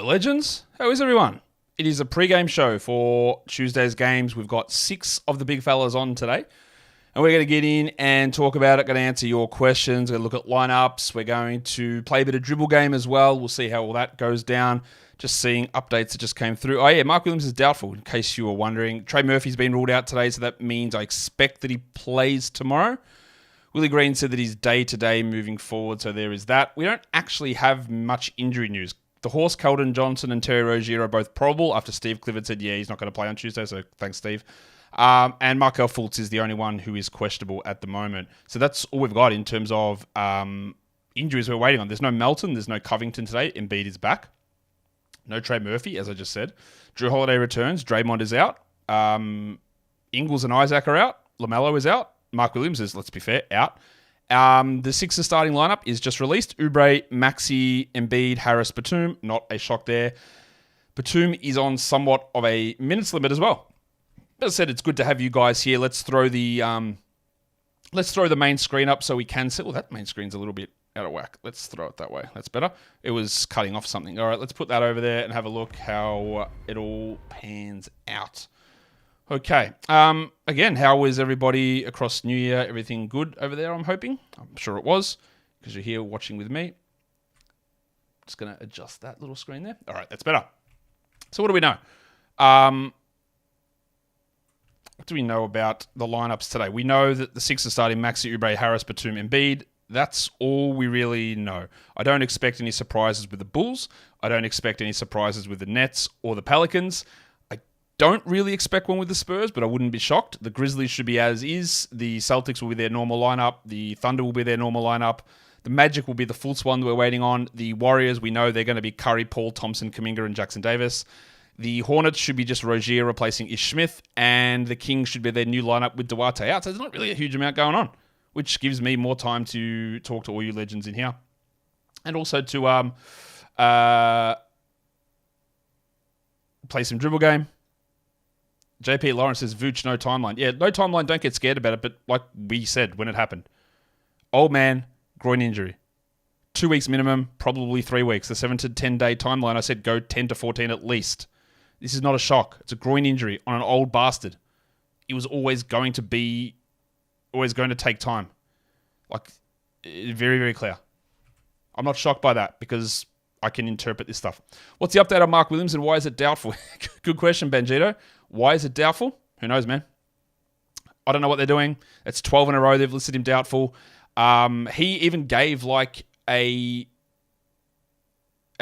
Hello, legends. How is everyone? It is a pre-game show for Tuesday's games. We've got 6 of the big fellas on today. And we're going to get in and talk about it, going to answer your questions, we're going to look at lineups. We're going to play a bit of dribble game as well. We'll see how all that goes down. Just seeing updates that just came through. Oh yeah, Mark Williams is doubtful, in case you were wondering. Trey Murphy's been ruled out today, so that means I expect that he plays tomorrow. Willie Green said that he's day-to-day moving forward, so there is that. We don't actually have much injury news. The Horse, Keldon Johnson and Terry Rozier are both probable after Steve Clifford said, yeah, he's not going to play on Tuesday, so thanks, Steve. And Markel Fultz is the only one who is questionable at the moment. So that's all we've got in terms of injuries we're waiting on. There's no Melton, there's no Covington today. Embiid is back. No Trey Murphy, as I just said. Drew Holiday returns. Draymond is out. Ingles and Isaac are out. LaMelo is out. Mark Williams is, let's be fair, out. The Sixers starting lineup is just released. Oubre, Maxey, Embiid, Harris, Batum. Not a shock there. Batum is on somewhat of a minutes limit as well. As I said, it's good to have you guys here. Let's throw the main screen up so we can see. Well, that main screen's a little bit out of whack. Let's throw it that way. That's better. It was cutting off something. All right, let's put that over there and have a look how it all pans out. Okay. Again, how was everybody across New Year? Everything good over there, I'm hoping? I'm sure it was, because you're here watching with me. Just going to adjust that little screen there. All right, that's better. So what do we know? What do we know about the lineups today? We know that the Sixers starting Maxey, Oubre, Harris, Batum, Embiid. That's all we really know. I don't expect any surprises with the Bulls. I don't expect any surprises with the Nets or the Pelicans. I don't really expect one with the Spurs, but I wouldn't be shocked. The Grizzlies should be as is. The Celtics will be their normal lineup. The Thunder will be their normal lineup. The Magic will be the Fultz one that we're waiting on. The Warriors, we know they're going to be Curry, Paul, Thompson, Kuminga, and Jackson Davis. The Hornets should be just Rozier replacing Ish Smith, and the Kings should be their new lineup with Duarte out. So there's not really a huge amount going on, which gives me more time to talk to all you legends in here. And also to play some dribble game. JP Lawrence says, Vooch, no timeline. Yeah, no timeline, don't get scared about it, but like we said when it happened. Old man, groin injury. 2 weeks minimum, probably 3 weeks. The 7 to 10 day timeline, I said go 10 to 14 at least. This is not a shock. It's a groin injury on an old bastard. It was always going to take time. Like, very, very clear. I'm not shocked by that because I can interpret this stuff. What's the update on Mark Williams and why is it doubtful? Good question, Benjito. Why is it doubtful? Who knows, man? I don't know what they're doing. It's 12 in a row. They've listed him doubtful. He even gave like a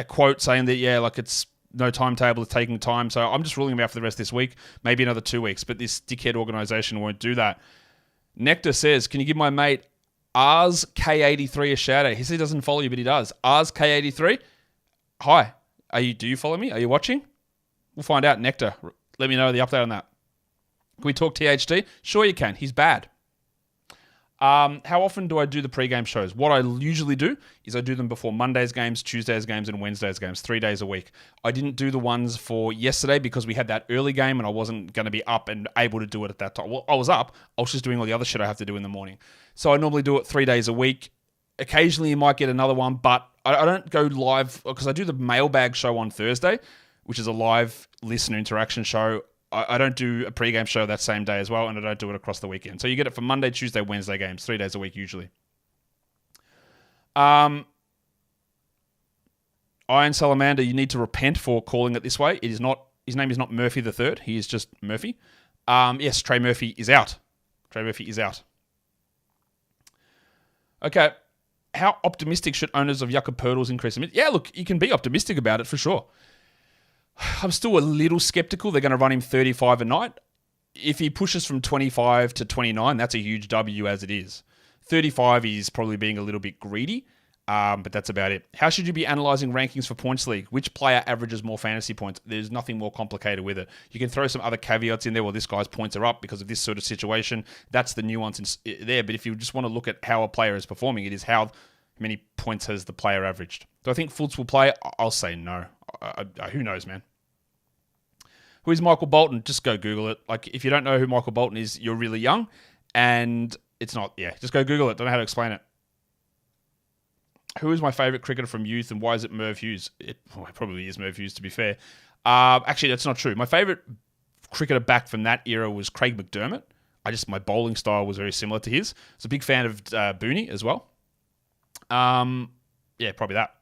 quote saying that, yeah, like it's no timetable, it's taking time. So I'm just ruling him out for the rest of this week, maybe another 2 weeks, but this dickhead organization won't do that. Nectar says, can you give my mate Ars K83 a shout out? He says he doesn't follow you, but he does. Ars K83, hi. Do you follow me? Are you watching? We'll find out. Nectar, let me know the update on that. Can we talk THD? Sure you can. He's bad. How often do I do the pre-game shows? What I usually do is I do them before Monday's games, Tuesday's games, and Wednesday's games, 3 days a week. I didn't do the ones for yesterday because we had that early game and I wasn't going to be up and able to do it at that time. Well, I was up. I was just doing all the other shit I have to do in the morning. So I normally do it 3 days a week. Occasionally you might get another one, but I don't go live because I do the mailbag show on Thursday, which is a live listener interaction show. I don't do a pre-game show that same day as well, and I don't do it across the weekend. So you get it for Monday, Tuesday, Wednesday games, 3 days a week usually. Iron Salamander, you need to repent for calling it this way. It is not. His name is not Murphy the Third. He is just Murphy. Yes, Trey Murphy is out. Trey Murphy is out. Okay. How optimistic should owners of Yucca Purtles increase? Yeah, look, you can be optimistic about it for sure. I'm still a little skeptical they're going to run him 35 a night. If he pushes from 25 to 29, that's a huge W as it is. 35 is probably being a little bit greedy, but that's about it. How should you be analysing rankings for Points League? Which player averages more fantasy points? There's nothing more complicated with it. You can throw some other caveats in there. Well, this guy's points are up because of this sort of situation. That's the nuance there. But if you just want to look at how a player is performing, it is how many points has the player averaged. Do I think Fultz will play? I'll say no. Who knows, man? Who is Michael Bolton? Just go Google it. Like, if you don't know who Michael Bolton is, you're really young. And it's not, just go Google it. Don't know how to explain it. Who is my favourite cricketer from youth and why is it Merv Hughes? It probably is Merv Hughes, to be fair. Actually, that's not true. My favourite cricketer back from that era was Craig McDermott. My bowling style was very similar to his. I was a big fan of Booney as well. Yeah, probably that.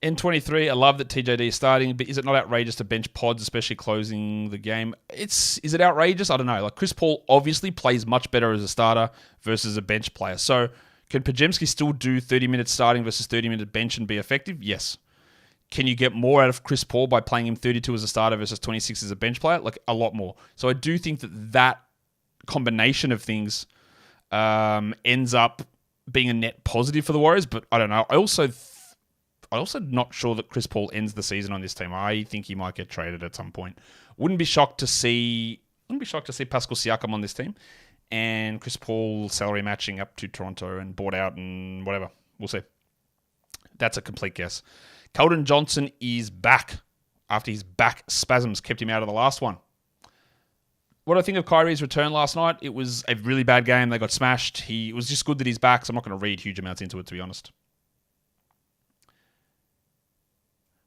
N23, I love that TJD is starting, but is it not outrageous to bench Pods, especially closing the game? Is it outrageous? I don't know. Like, Chris Paul obviously plays much better as a starter versus a bench player. So can Pajemski still do 30 minutes starting versus 30 minutes bench and be effective? Yes. Can you get more out of Chris Paul by playing him 32 as a starter versus 26 as a bench player? Like, a lot more. So I do think that combination of things ends up being a net positive for the Warriors, but I don't know. I also not sure that Chris Paul ends the season on this team. I think he might get traded at some point. Wouldn't be shocked to see Pascal Siakam on this team and Chris Paul salary matching up to Toronto and bought out and whatever. We'll see. That's a complete guess. Keldon Johnson is back after his back spasms kept him out of the last one. What do I think of Kyrie's return last night? It was a really bad game. They got smashed. It was just good that he's back, so I'm not going to read huge amounts into it, to be honest.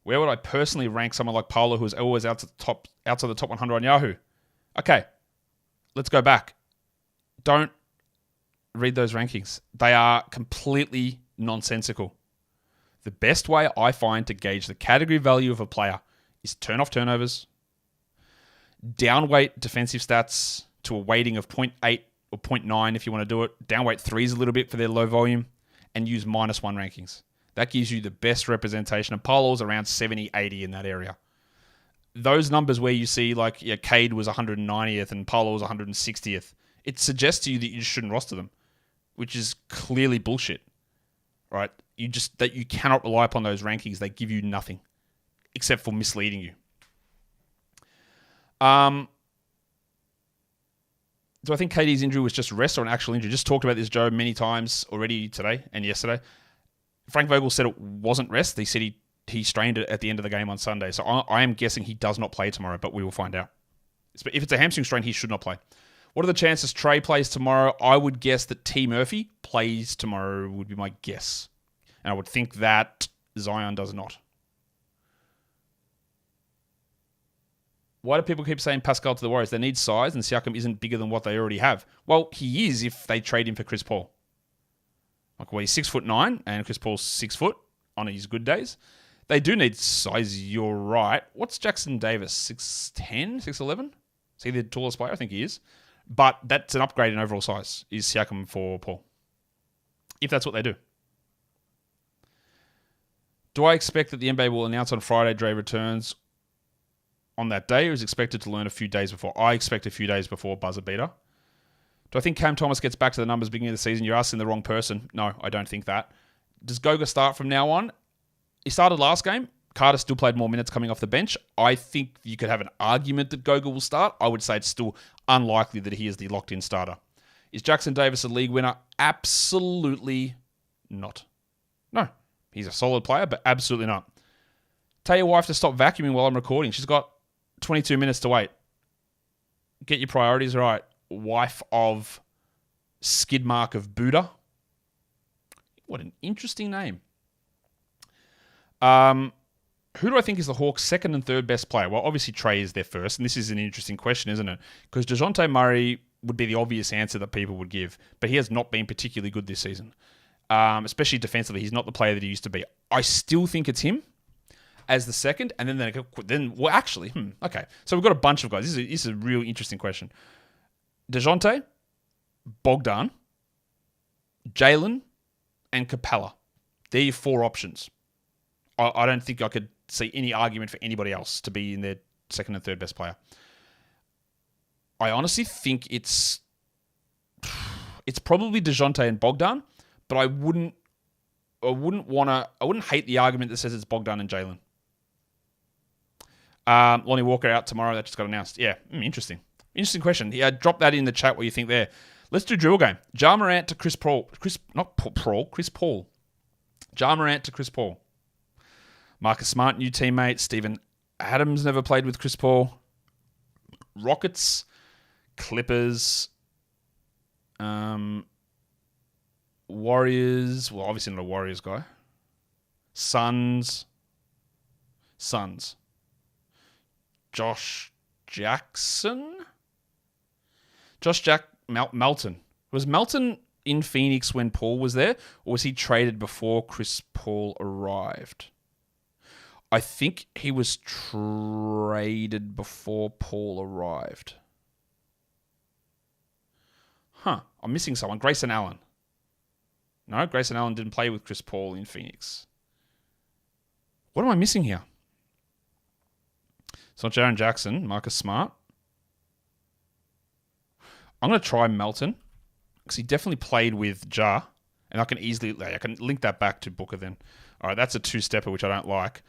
Where would I personally rank someone like Paolo, who is always outside the top 100 on Yahoo? Okay, let's go back. Don't read those rankings. They are completely nonsensical. The best way I find to gauge the category value of a player is turn off turnovers, downweight defensive stats to a weighting of 0.8 or 0.9 if you want to do it, downweight threes a little bit for their low volume, and use -1 rankings. That gives you the best representation. And Polo's around 70, 80 in that area. Those numbers where you see Cade was 190th and Polo was 160th, it suggests to you that you just shouldn't roster them, which is clearly bullshit, right? That you cannot rely upon those rankings. They give you nothing except for misleading you. Do I think KD's injury was just rest or an actual injury? Just talked about this, Joe, many times already today and yesterday. Frank Vogel said it wasn't rest. He said he strained it at the end of the game on Sunday. So I am guessing he does not play tomorrow, but we will find out. If it's a hamstring strain, he should not play. What are the chances Trey plays tomorrow? I would guess that T. Murphy plays tomorrow would be my guess. And I would think that Zion does not. Why do people keep saying Pascal to the Warriors? They need size and Siakam isn't bigger than what they already have. Well, he is if they trade him for Chris Paul. He's 6'9", and Chris Paul's 6 foot on his good days. They do need size, you're right. What's Jackson Davis? 6'10", 6'11"? Is he the tallest player? I think he is. But that's an upgrade in overall size, is Siakam for Paul. If that's what they do. Do I expect that the NBA will announce on Friday Dre returns on that day, or is expected to learn a few days before? I expect a few days before buzzer beater. Do I think Cam Thomas gets back to the numbers beginning of the season? You're asking the wrong person. No, I don't think that. Does Goga start from now on? He started last game. Carter still played more minutes coming off the bench. I think you could have an argument that Goga will start. I would say it's still unlikely that he is the locked-in starter. Is Jackson Davis a league winner? Absolutely not. No. He's a solid player, but absolutely not. Tell your wife to stop vacuuming while I'm recording. She's got 22 minutes to wait. Get your priorities right. Wife of Skidmark of Buddha. What an interesting name. Who do I think is the Hawks' second and third best player? Well, obviously Trey is their first, and this is an interesting question, isn't it? Because DeJounte Murray would be the obvious answer that people would give, but he has not been particularly good this season. Especially defensively. He's not the player that he used to be. I still think it's him as the second, and okay. So we've got a bunch of guys. This is a real interesting question. DeJounte, Bogdan, Jalen, and Capella. They're your four options. I don't think I could see any argument for anybody else to be in their second and third best player. I honestly think it's probably DeJounte and Bogdan, but I wouldn't hate the argument that says it's Bogdan and Jalen. Lonnie Walker out tomorrow. That just got announced. Yeah, interesting. Interesting question. Yeah, drop that in the chat what you think there. Let's do drill game. Ja Morant to Chris Paul. Chris Paul. Ja Morant to Chris Paul. Marcus Smart, new teammate. Steven Adams never played with Chris Paul. Rockets. Clippers. Warriors. Well, obviously not a Warriors guy. Suns. Josh Jackson? Melton. Was Melton in Phoenix when Paul was there, or was he traded before Chris Paul arrived? I think he was traded before Paul arrived. I'm missing someone. Grayson Allen. No, Grayson Allen didn't play with Chris Paul in Phoenix. What am I missing here? It's not Jaren Jackson, Marcus Smart. I'm going to try Melton because he definitely played with Ja, and I can link that back to Booker then. All right, that's a two-stepper, which I don't like.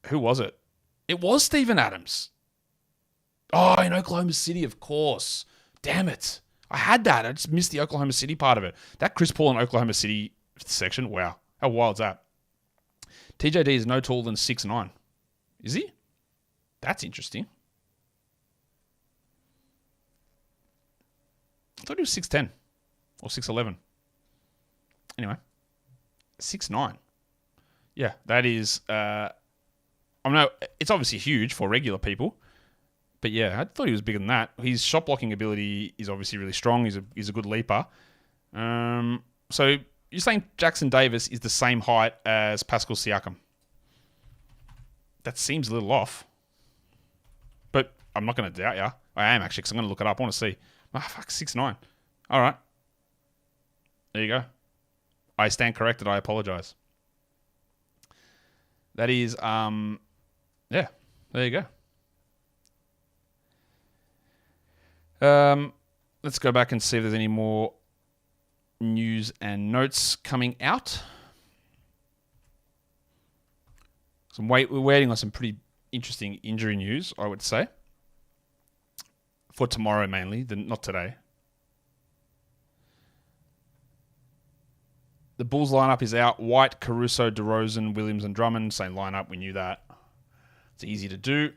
Who was it? It was Steven Adams. Oh, in Oklahoma City, of course. Damn it. I had that. I just missed the Oklahoma City part of it. That Chris Paul in Oklahoma City section, wow. How wild's that? TJD is no taller than 6'9". Is he? That's interesting. I thought he was 6'10 or 6'11. Anyway, 6'9". Yeah, that is... it's obviously huge for regular people. But yeah, I thought he was bigger than that. His shot blocking ability is obviously really strong. He's a good leaper. So you're saying Jackson Davis is the same height as Pascal Siakam? That seems a little off. But I'm not going to doubt you. I am actually, because I'm going to look it up. I want to see. 6'9". All right. There you go. I stand corrected. I apologize. That is, yeah, there you go. Let's go back and see if there's any more news and notes coming out. We're waiting on some pretty interesting injury news, I would say. For tomorrow mainly, not today. The Bulls lineup is out. White, Caruso, DeRozan, Williams, and Drummond. Same lineup. We knew that. It's easy to do.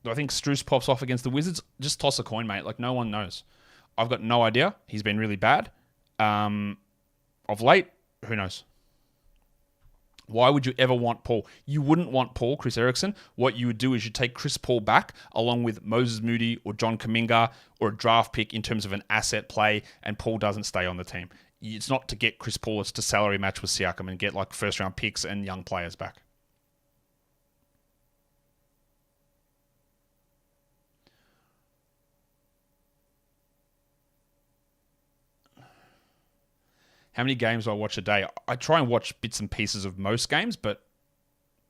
I think Strus pops off against the Wizards. Just toss a coin, mate. Like, no one knows. I've got no idea. He's been really bad. Of late, who knows? Why would you ever want Paul? You wouldn't want Paul, Chris Erickson. What you would do is you take Chris Paul back along with Moses Moody or John Kuminga or a draft pick in terms of an asset play, and Paul doesn't stay on the team. It's not to get Chris Paul. It's to salary match with Siakam and get like first-round picks and young players back. How many games do I watch a day? I try and watch bits and pieces of most games, but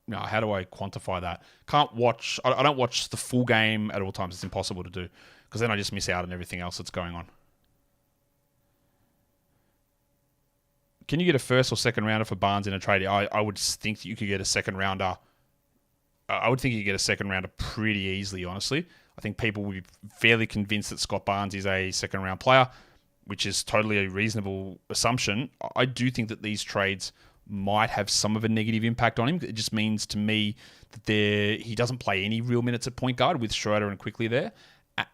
how do I quantify that? I don't watch the full game at all times. It's impossible to do because then I just miss out on everything else that's going on. Can you get a first or second rounder for Barnes in a trade? I would think that you could get a second rounder. I would think you could get a second rounder pretty easily, honestly. I think people would be fairly convinced that Scott Barnes is a second round player, which is totally a reasonable assumption. I do think that these trades might have some of a negative impact on him. It just means to me that he doesn't play any real minutes at point guard with Schroeder and Quickly there,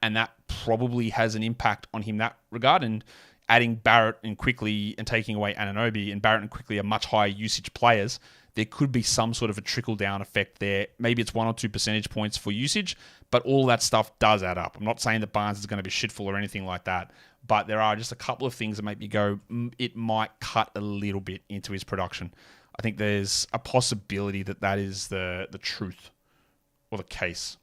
and that probably has an impact on him in that regard. And adding Barrett and Quickly and taking away Anunoby, and Barrett and Quickly are much higher usage players, there could be some sort of a trickle-down effect there. Maybe it's 1 or 2 percentage points for usage, but all that stuff does add up. I'm not saying that Barnes is going to be shitful or anything like that, but there are just a couple of things that make me go, it might cut a little bit into his production. I think there's a possibility that is the truth or the case.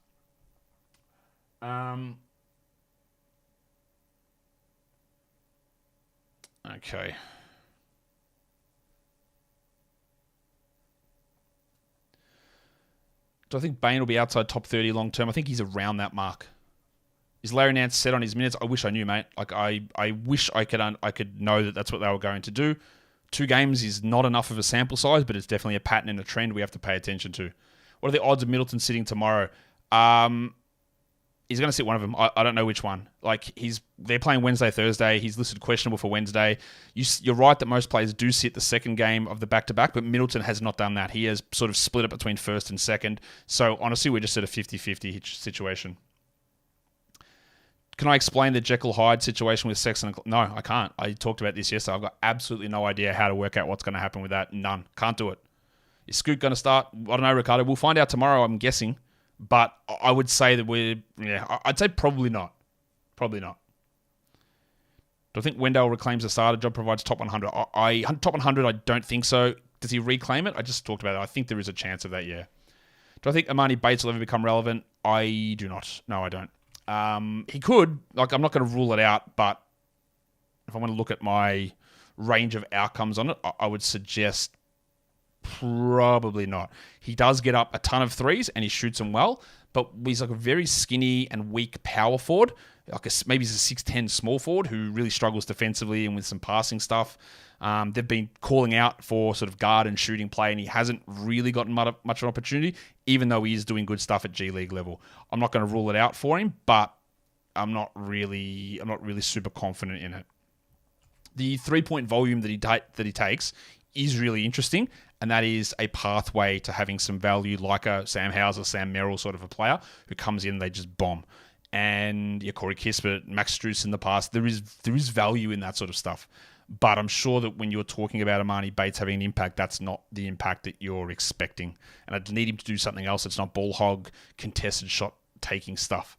Okay. Do I think Bane will be outside top 30 long term? I think he's around that mark. Is Larry Nance set on his minutes? I wish I knew, mate. Like I wish I could know that that's what they were going to do. 2 games is not enough of a sample size, but it's definitely a pattern and a trend we have to pay attention to. What are the odds of Middleton sitting tomorrow? He's going to sit one of them. I don't know which one. Like they're playing Wednesday, Thursday. He's listed questionable for Wednesday. You're right that most players do sit the second game of the back-to-back, but Middleton has not done that. He has sort of split it between first and second. So honestly, we're just at a 50-50 situation. Can I explain the Jekyll Hyde situation with Sexton? No, I can't. I talked about this yesterday. I've got absolutely no idea how to work out what's going to happen with that. None. Can't do it. Is Scoot going to start? I don't know, Ricardo. We'll find out tomorrow, I'm guessing. But I would say that I'd say probably not. Probably not. Do I think Wendell reclaims the starter job, provides top 100? Top 100, I don't think so. Does he reclaim it? I just talked about it. I think there is a chance of that, yeah. Do I think Amani Bates will ever become relevant? I do not. No, I don't. He could. I'm not going to rule it out, but if I want to look at my range of outcomes on it, I would suggest probably not. He does get up a ton of threes and he shoots them well, but he's like a very skinny and weak power forward. Maybe he's a 6'10 small forward who really struggles defensively and with some passing stuff. They've been calling out for sort of guard and shooting play, and he hasn't really gotten much of an opportunity, even though he is doing good stuff at G League level. I'm not going to rule it out for him, but I'm not really super confident in it. The 3-point volume that he takes is really interesting, and that is a pathway to having some value, like a Sam Hauser, Sam Merrill sort of a player who comes in and they just bomb. And Corey Kispert, Max Strus in the past, there is value in that sort of stuff. But I'm sure that when you're talking about Amani Bates having an impact, that's not the impact that you're expecting. And I need him to do something else. It's not ball hog, contested shot taking stuff.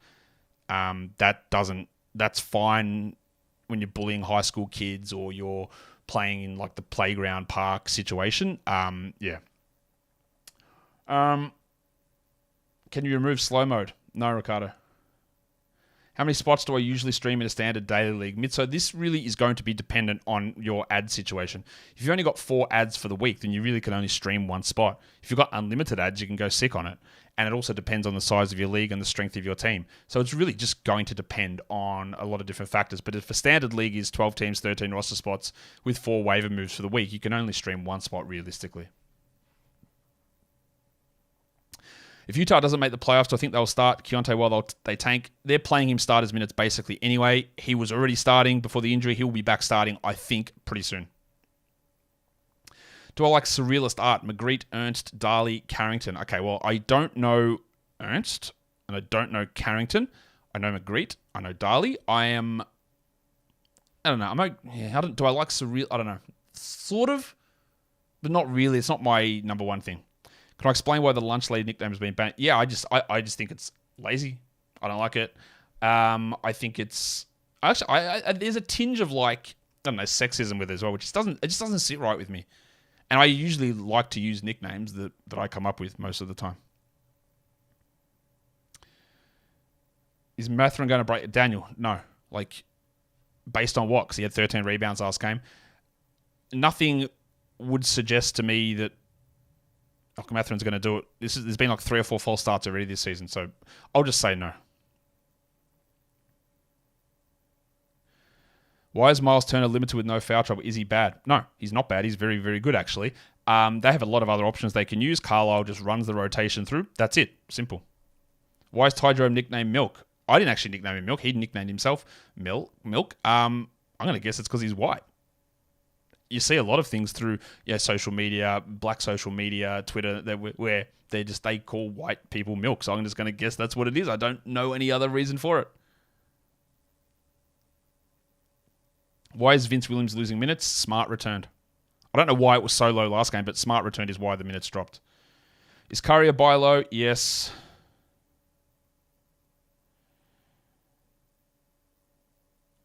That's fine when you're bullying high school kids or you're playing in like the playground park situation. Can you remove slow mode? No, Ricardo. How many spots do I usually stream in a standard daily league? So this really is going to be dependent on your ad situation. If you've only got 4 ads for the week, then you really can only stream 1 spot. If you've got unlimited ads, you can go sick on it. And it also depends on the size of your league and the strength of your team. So it's really just going to depend on a lot of different factors. But if a standard league is 12 teams, 13 roster spots with 4 waiver moves for the week, you can only stream 1 spot realistically. If Utah doesn't make the playoffs, do I think they'll start Keontae while they tank? They're playing him starters minutes basically anyway. He was already starting before the injury. He will be back starting, I think, pretty soon. Do I like surrealist art? Magritte, Ernst, Daly, Carrington. Okay, well, I don't know Ernst, and I don't know Carrington. I know Magritte. I know Daly. I don't know. Do I like surreal? I don't know. Sort of, but not really. It's not my number one thing. Can I explain why the lunch lady nickname has been banned? Yeah, I just think it's lazy. I don't like it. I think it's actually there's a tinge of sexism with it as well, which just doesn't sit right with me. And I usually like to use nicknames that I come up with most of the time. Is Mathurin going to break Daniel? No. Based on what? Because he had 13 rebounds last game. Nothing would suggest to me that Mathurin's going to do it. There's been 3 or 4 false starts already this season, so I'll just say no. Why is Miles Turner limited with no foul trouble? Is he bad? No, he's not bad. He's very, very good, actually. They have a lot of other options they can use. Carlisle just runs the rotation through. That's it. Simple. Why is Ty Jerome nicknamed Milk? I didn't actually nickname him Milk. He nicknamed himself Milk. I'm going to guess it's because he's white. You see a lot of things through social media, black social media, Twitter, where they call white people milk. So I'm just going to guess that's what it is. I don't know any other reason for it. Why is Vince Williams losing minutes? Smart returned. I don't know why it was so low last game, but Smart returned is why the minutes dropped. Is Curry a buy low? Yes.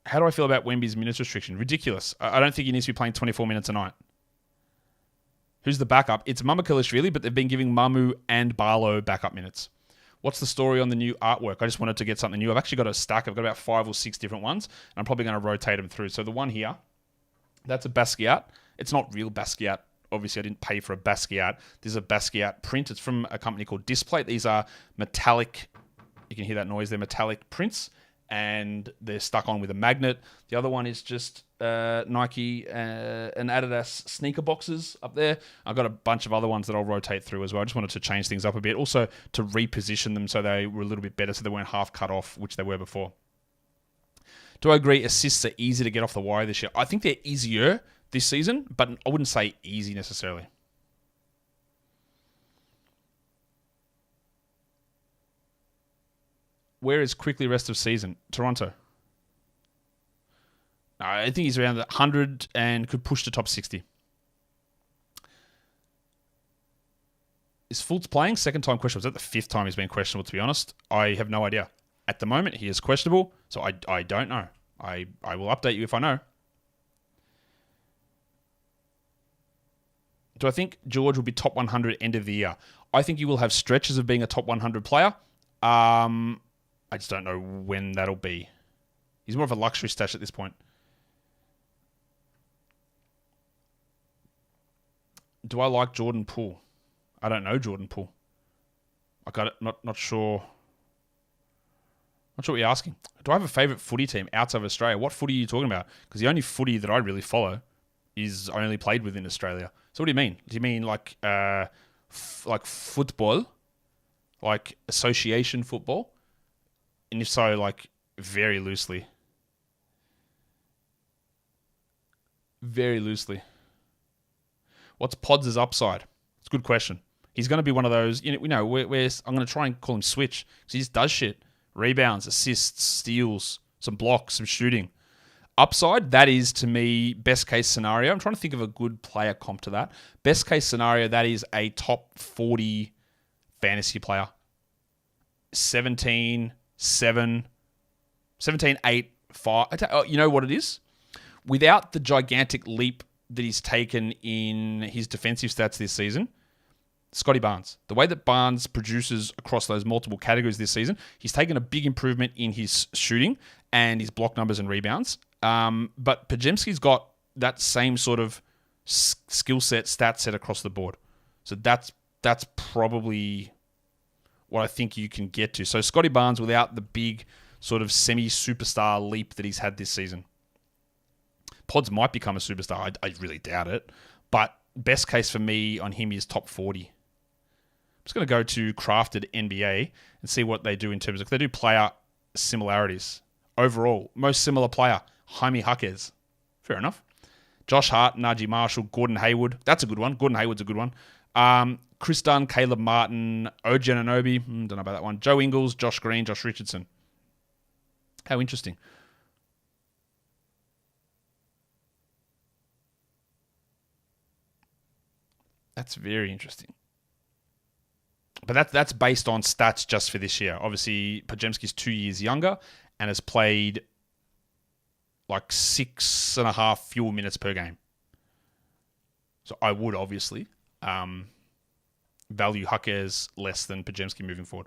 How do I feel about Wemby's minutes restriction? Ridiculous. I don't think he needs to be playing 24 minutes a night. Who's the backup? It's Mamukelishvili, but they've been giving Mamu and Barlow backup minutes. What's the story on the new artwork? I just wanted to get something new. I've actually got a stack. I've got about 5 or 6 different ones, and I'm probably going to rotate them through. So the one here, that's a Basquiat. It's not real Basquiat. Obviously, I didn't pay for a Basquiat. This is a Basquiat print. It's from a company called Displate. These are metallic. You can hear that noise. They're metallic prints, and they're stuck on with a magnet. The other one is just Nike and Adidas sneaker boxes up there. I've got a bunch of other ones that I'll rotate through as well. I just wanted to change things up a bit. Also, to reposition them so they were a little bit better, so they weren't half cut off, which they were before. Do I agree assists are easy to get off the wire this year? I think they're easier this season, but I wouldn't say easy necessarily. Where is quickly rest of season? Toronto. I think he's around the 100 and could push the top 60. Is Fultz playing? Second time questionable. Was that the fifth time he's been questionable, to be honest? I have no idea. At the moment, he is questionable, so I don't know. I will update you if I know. Do I think George will be top 100 end of the year? I think you will have stretches of being a top 100 player. I just don't know when that'll be. He's more of a luxury stash at this point. Do I like Jordan Poole? I don't know Jordan Poole. I got it. Not sure. Not sure what you're asking. Do I have a favourite footy team outside of Australia? What footy are you talking about? Because the only footy that I really follow is I only played within Australia. So what do you mean? Do you mean like football? Like association football? And if so, like very loosely. Very loosely. What's Pods' upside? It's a good question. He's going to be one of those, I'm going to try and call him Switch because he just does shit. Rebounds, assists, steals, some blocks, some shooting. Upside, that is to me best case scenario. I'm trying to think of a good player comp to that. Best case scenario, that is a top 40 fantasy player. 17, 7, 17, 8, 5. You know what it is? Without the gigantic leap that he's taken in his defensive stats this season, Scotty Barnes. The way that Barnes produces across those multiple categories this season, he's taken a big improvement in his shooting and his block numbers and rebounds. But Pajemski's got that same sort of skill set, stat set across the board. So that's probably what I think you can get to. So Scotty Barnes without the big sort of semi-superstar leap that he's had this season. Pods might become a superstar. I really doubt it. But best case for me on him is top 40. I'm just going to go to Crafted NBA and see what they do in terms of... They do player similarities. Overall, most similar player, Jaime Jaquez. Fair enough. Josh Hart, Najee Marshall, Gordon Hayward. That's a good one. Gordon Hayward's a good one. Chris Dunn, Caleb Martin, OG Anunoby. Don't know about that one. Joe Ingles, Josh Green, Josh Richardson. How interesting. That's very interesting. But that's based on stats just for this year. Obviously, Pajemski's 2 years younger and has played like 6.5 fewer minutes per game. So I would obviously value Jaquez less than Pajemski moving forward.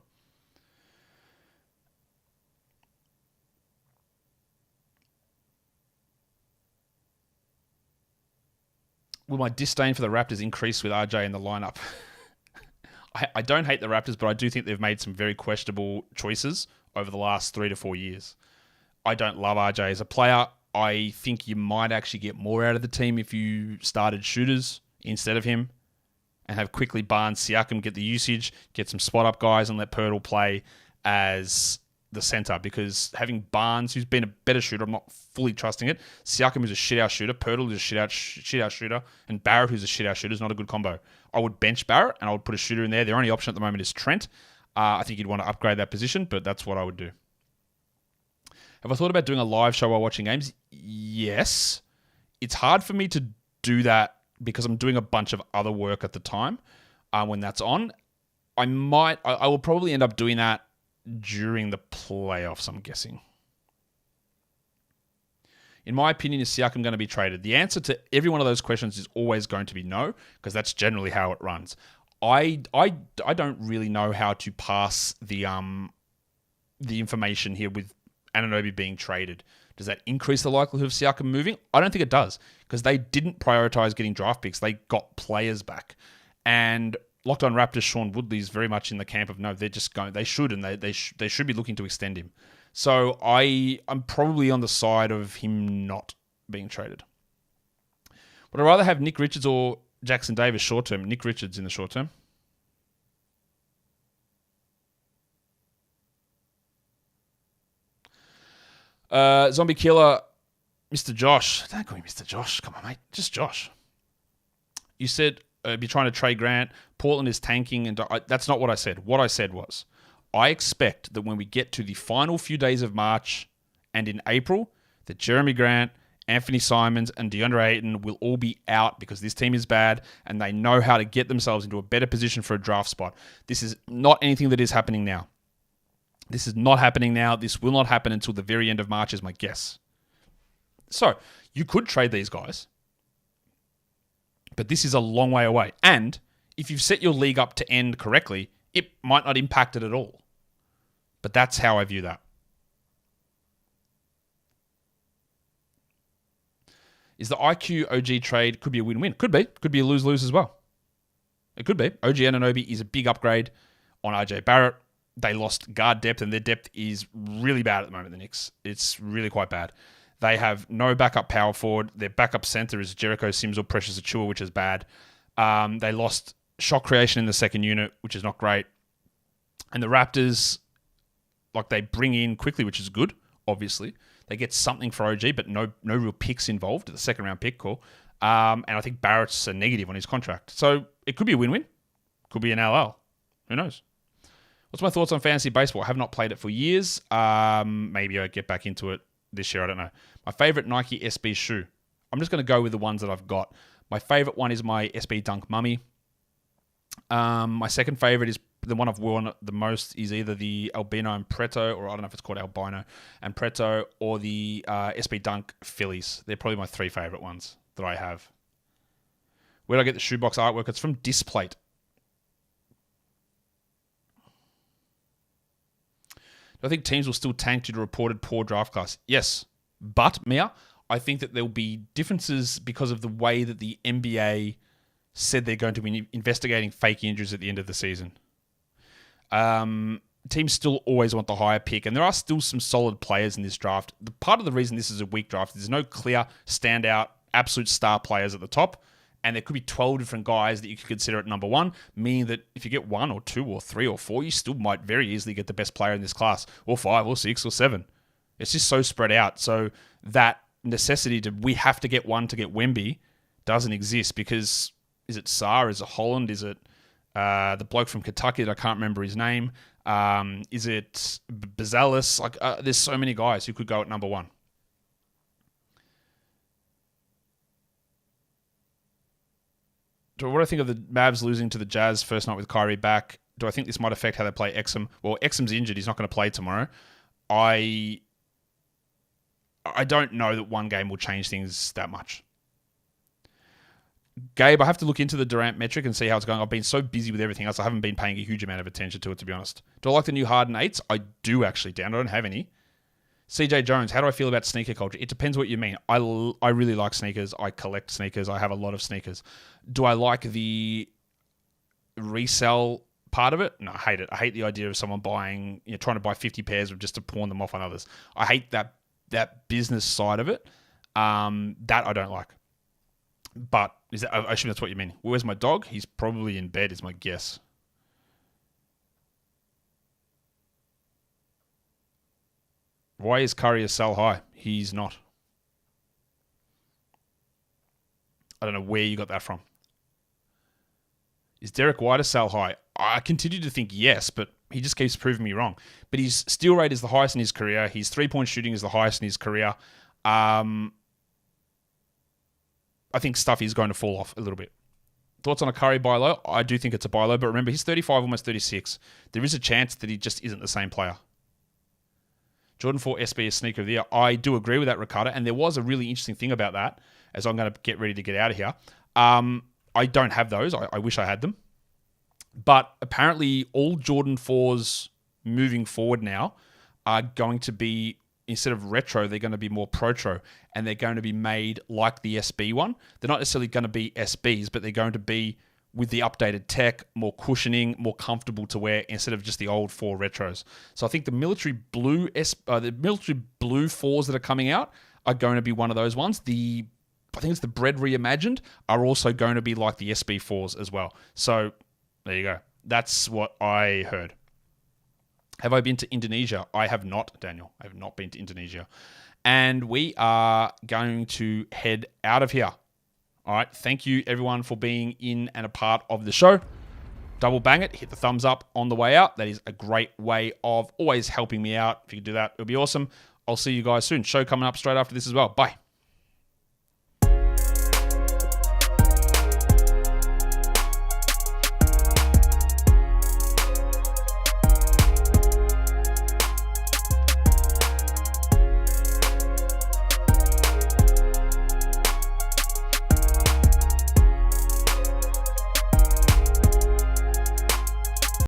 Will my disdain for the Raptors increase with RJ in the lineup? I don't hate the Raptors, but I do think they've made some very questionable choices over the last 3 to 4 years. I don't love RJ as a player. I think you might actually get more out of the team if you started shooters instead of him and have quickly Barnes, Siakam get the usage, get some spot-up guys, and let Pirtle play as the center, because having Barnes, who's been a better shooter, I'm not fully trusting it. Siakam is a shit-out shooter, Pirtle is a shit-out shooter, and Barrett, who's a shit-out shooter, is not a good combo. I would bench Barrett, and I would put a shooter in there. Their only option at the moment is Trent. I think you'd want to upgrade that position, but that's what I would do. Have I thought about doing a live show while watching games? Yes. It's hard for me to do that because I'm doing a bunch of other work at the time when that's on. I will probably end up doing that during the playoffs, I'm guessing. In my opinion, is Siakam going to be traded? The answer to every one of those questions is always going to be no, because that's generally how it runs. I don't really know how to pass the information here with Anunoby being traded. Does that increase the likelihood of Siakam moving? I don't think it does, because they didn't prioritize getting draft picks. They got players back. And Locked On Raptors, Sean Woodley is very much in the camp of no, they're just going. They should, and they should be looking to extend him. So I'm probably on the side of him not being traded. Would I rather have Nick Richards or Jackson Davis short term? Nick Richards in the short term. Zombie Killer, Mr. Josh. Don't call me Mr. Josh. Come on, mate. Just Josh. You said be trying to trade Grant. Portland is tanking, and that's not what I said. What I said was, I expect that when we get to the final few days of March and in April, that Jeremy Grant Anthony Simons and DeAndre Ayton will all be out because this team is bad and they know how to get themselves into a better position for a draft spot. This is not anything that is happening now. This is not happening now. This will not happen until the very end of March is my guess. So, you could trade these guys, but this is a long way away. And if you've set your league up to end correctly, it might not impact it at all. But that's how I view that. Is the IQ OG trade could be a win-win? Could be. Could be a lose-lose as well. It could be. OG Anunoby is a big upgrade on RJ Barrett. They lost guard depth, and their depth is really bad at the moment, the Knicks. It's really quite bad. They have no backup power forward. Their backup center is Jericho Sims or Precious Achiuwa, which is bad. They lost shot creation in the second unit, which is not great. And the Raptors, like, they bring in quickly, which is good, obviously. They get something for OG, but no real picks involved. The second round pick call. And I think Barrett's a negative on his contract. So it could be a win-win. Could be an LL. Who knows? What's my thoughts on fantasy baseball? I have not played it for years. Maybe I'll get back into it this year. I don't know. My favorite Nike SB shoe. I'm just going to go with the ones that I've got. My favorite one is my SB Dunk Mummy. My second favorite is the one I've worn the most is either the Albino and Preto, or I don't know if it's called Albino and Preto, or the SB Dunk Phillies. They're probably my three favorite ones that I have. Where do I get the shoebox artwork? It's from Displate. Do I think teams will still tank due to reported poor draft class? Yes. But, Mia, I think that there will be differences because of the way that the NBA said they're going to be investigating fake injuries at the end of the season. Teams still always want the higher pick, and there are still some solid players in this draft. The part of the reason this is a weak draft is there's no clear, standout, absolute star players at the top, and there could be 12 different guys that you could consider at number one, meaning that if you get 1 or 2 or 3 or 4, you still might very easily get the best player in this class, or 5 or 6 or 7. It's just so spread out. So that necessity to we have to get one to get Wemby doesn't exist, because is it Sarr? Is it Holland? Is it the bloke from Kentucky that I can't remember his name? Is it Bazalis? Like, there's so many guys who could go at number one. So what do I think of the Mavs losing to the Jazz first night with Kyrie back? Do I think this might affect how they play Exum? Well, Exum's injured. He's not going to play tomorrow. I don't know that one game will change things that much. Gabe, I have to look into the Durant metric and see how it's going. I've been so busy with everything else, I haven't been paying a huge amount of attention to it, to be honest. Do I like the new Harden 8s? I do, actually, Dan. I don't have any. CJ Jones, how do I feel about sneaker culture? It depends what you mean. I really like sneakers. I collect sneakers. I have a lot of sneakers. Do I like the resell part of it? No, I hate it. I hate the idea of someone buying, trying to buy 50 pairs just to pawn them off on others. I hate that business side of it. That I don't like. But I assume that's what you mean. Where's my dog? He's probably in bed, is my guess. Why is Curry a sell high? He's not. I don't know where you got that from. Is Derek White a sell high? I continue to think yes, but he just keeps proving me wrong. But his steal rate is the highest in his career. His three-point shooting is the highest in his career. I think stuff is going to fall off a little bit. Thoughts on a Curry buy low? I do think it's a buy low, but remember, he's 35, almost 36. There is a chance that he just isn't the same player. Jordan 4 SB is sneaker of the year. I do agree with that, Ricardo, and there was a really interesting thing about that, as I'm going to get ready to get out of here. I don't have those. I wish I had them. But apparently all Jordan 4s moving forward now are going to be, instead of retro, they're going to be more protro, and they're going to be made like the SB one. They're not necessarily going to be SBs, but they're going to be with the updated tech, more cushioning, more comfortable to wear instead of just the old 4 retros. So I think the military blue 4s that are coming out are going to be one of those ones. I think it's the Bread Reimagined are also going to be like the SB 4s as well. So there you go. That's what I heard. Have I been to Indonesia? I have not, Daniel. I have not been to Indonesia. And we are going to head out of here. All right. Thank you, everyone, for being in and a part of the show. Double bang it. Hit the thumbs up on the way out. That is a great way of always helping me out. If you could do that, it would be awesome. I'll see you guys soon. Show coming up straight after this as well. Bye.